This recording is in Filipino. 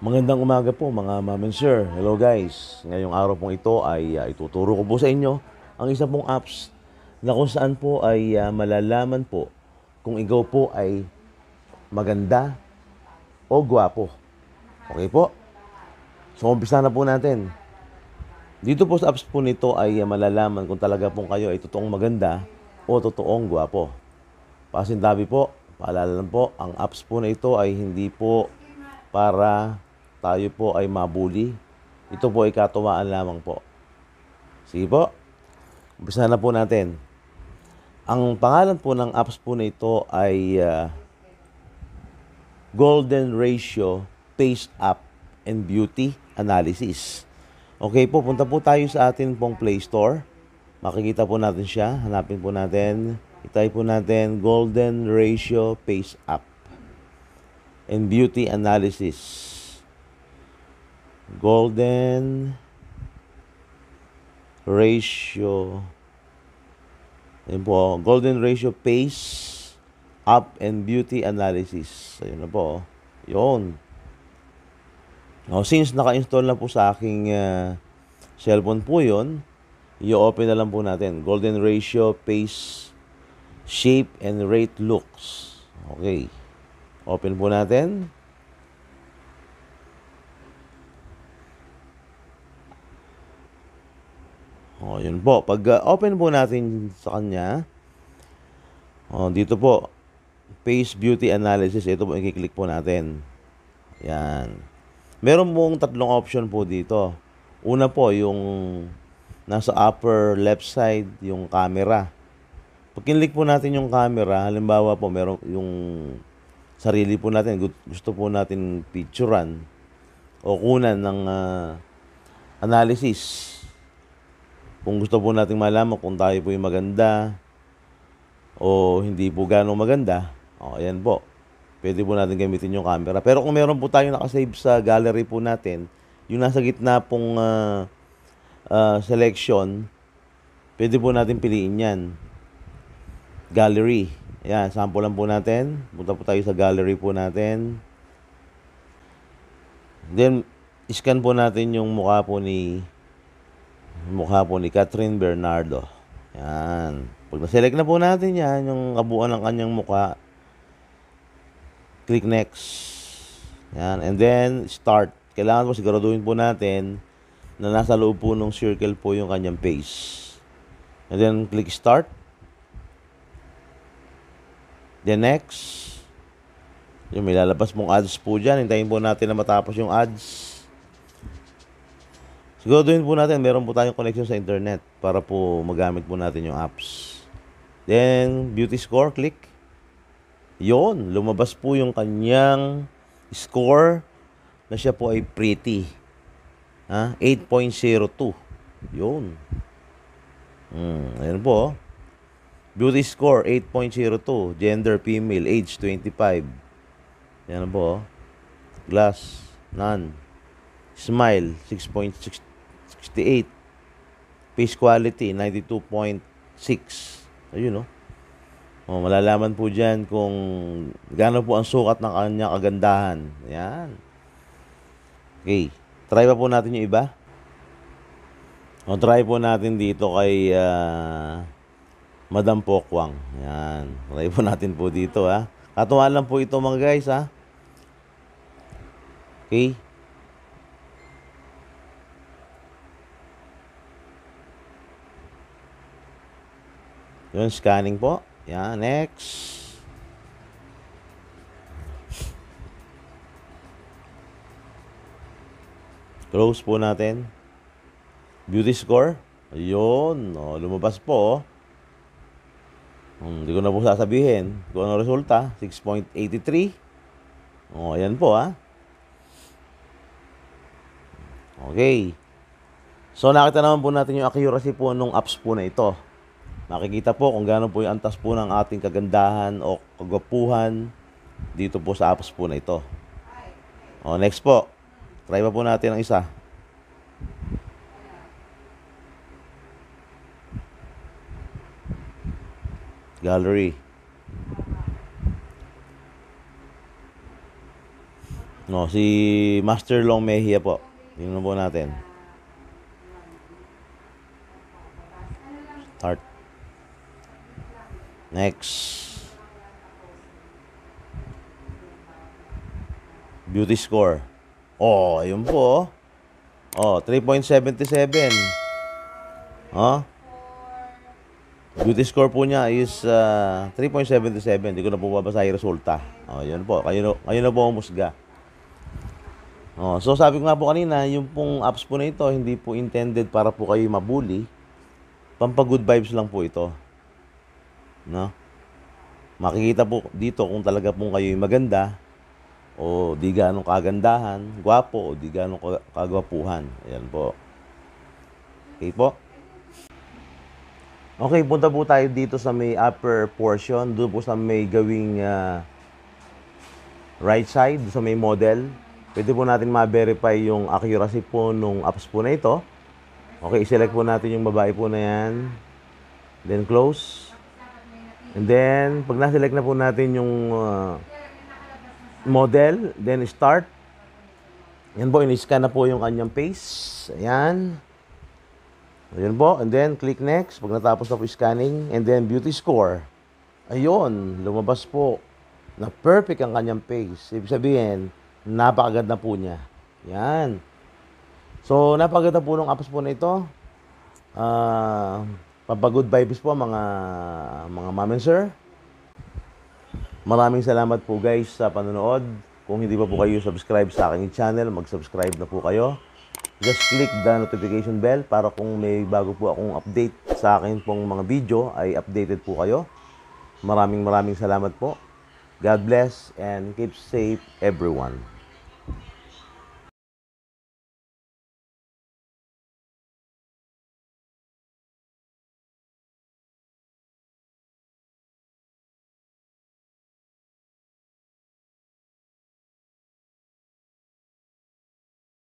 Magandang umaga po mga ma'am and sir. Hello guys. Ngayong araw pong ito ay ituturo ko po sa inyo ang isa pong apps na kung saan po ay malalaman po kung ikaw po ay maganda o gwapo. Okay po? So umpisa na po natin. Dito po sa apps po nito ay malalaman kung talaga pong kayo ay totoong maganda o totoong gwapo. Pasintabi po, paalala lang po, ang apps po na ito ay hindi po para tayo po ay mabuli. Ito po ay katuwaan lamang po. Sige po, umpisa na po natin. Ang pangalan po ng apps po na ito ay Golden Ratio Face Up and Beauty Analysis. Okay po, punta po tayo sa atin pong Play Store. Makikita po natin siya. Hanapin po natin. I-type po natin Golden Ratio Face Up and Beauty Analysis. Golden Ratio. Ayun po. Golden Ratio Face Up and Beauty Analysis. Ayun na po. Yun. Since naka-install na po sa aking cellphone po yun, i-open na lang po natin. Golden Ratio Face Shape and Rate Looks. Okay. Open po natin. Yun po. Pag open po natin sa kanya, dito po, Face Beauty Analysis. Ito po, i-click po natin. Yan. Meron pong tatlong option po dito. Una po, yung nasa upper left side, yung camera. Pag kinlik po natin yung camera, halimbawa po, meron yung sarili po natin, gusto po natin picturean o kunan ng analysis. Kung gusto po nating malaman kung tayo po yung maganda o hindi po gano'ng maganda, ayan po. Pwede po natin gamitin yung camera. Pero kung meron po tayong nakasave sa gallery po natin, yung nasa gitna pong selection, pwede po natin piliin yan. Gallery. Ayan, sample lang po natin. Punta po tayo sa gallery po natin. Then, scan po natin yung mukha po ni Catherine Bernardo. Yan. Pag na-select na po natin yan, yung kabuuan ng kanyang mukha, click next. Yan. And then, start. Kailangan po siguraduhin po natin na nasa loob po ng circle po yung kanyang face. And then, click start. Then, next. Yung may lalabas mong ads po dyan. Hintayin po natin na matapos yung ads. Siguraduhin po natin, meron po tayong connection sa internet para po magamit po natin yung apps. Then, beauty score, click. Yon, lumabas po yung kanyang score na siya po ay pretty. 8.02. Yun. Ayan po. Beauty score, 8.02. Gender, female. Age, 25. Ayan po. Glass, none. Smile, 6.68. Face quality, 92.6. Ayun, malalaman po dyan kung gaano po ang sukat ng kanyang kagandahan. Ayan. Okay. Try pa po natin yung iba. Try po natin dito kay Madam Pokwang. Ayan. Try po natin po dito, Katuwa lang po ito mga guys, Okay. Yun, scanning po. Yan, next. Close po natin. Beauty score. Ayun, lumabas po. Hindi ko na po sasabihin kung ano resulta. 6.83. Ayan po, Okay. So, nakita naman po natin yung accuracy po ng apps po na ito. Makikita po kung gaano po yung antas po ng ating kagandahan o kagwapuhan dito po sa apps po na ito. Next po. Try pa po natin ang isa. Gallery. No, si Master Long Mejia po. Tingnan po natin. Start. Next. Beauty score. Oh, ayun po. Oh, 3.77. Oh. Beauty score po niya is 3.77. Hindi ko na po babasa yung resulta. Oh, yun po. Kayo na po umusga. Oh, so sabi ko nga po kanina, yung pong apps po na ito, hindi po intended para po kayo mabully. Pampa-good vibes lang po ito. No? Makikita po dito kung talaga pong kayo maganda o di ganong kagandahan, gwapo o di ganong kagwapuhan. Ayan po. Okay po. Okay, punta po tayo dito sa may upper portion. Doon po sa may gawing right side, sa may model. Pwede po natin ma-verify yung accuracy po nung apps po na ito. Okay, select po natin yung babae po na yan. Then close. And then, pag na-select na po natin yung model, then start. Yan po, in-scan na po yung kanyang face. Ayan. Ayan po. And then, click next. Pag natapos na po scanning. And then, beauty score. Ayun, lumabas po na perfect ang kanyang face. Ibig sabihin, napakaganda po niya. Yan. So, napakaganda po ng apps po na ito. Pampagood vibes po mga ma'am and sir. Maraming salamat po guys sa panonood. Kung hindi pa po kayo subscribe sa aking channel, mag-subscribe na po kayo. Just click the notification bell para kung may bago po akong update sa akin pong mga video ay updated po kayo. Maraming salamat po. God bless and keep safe everyone.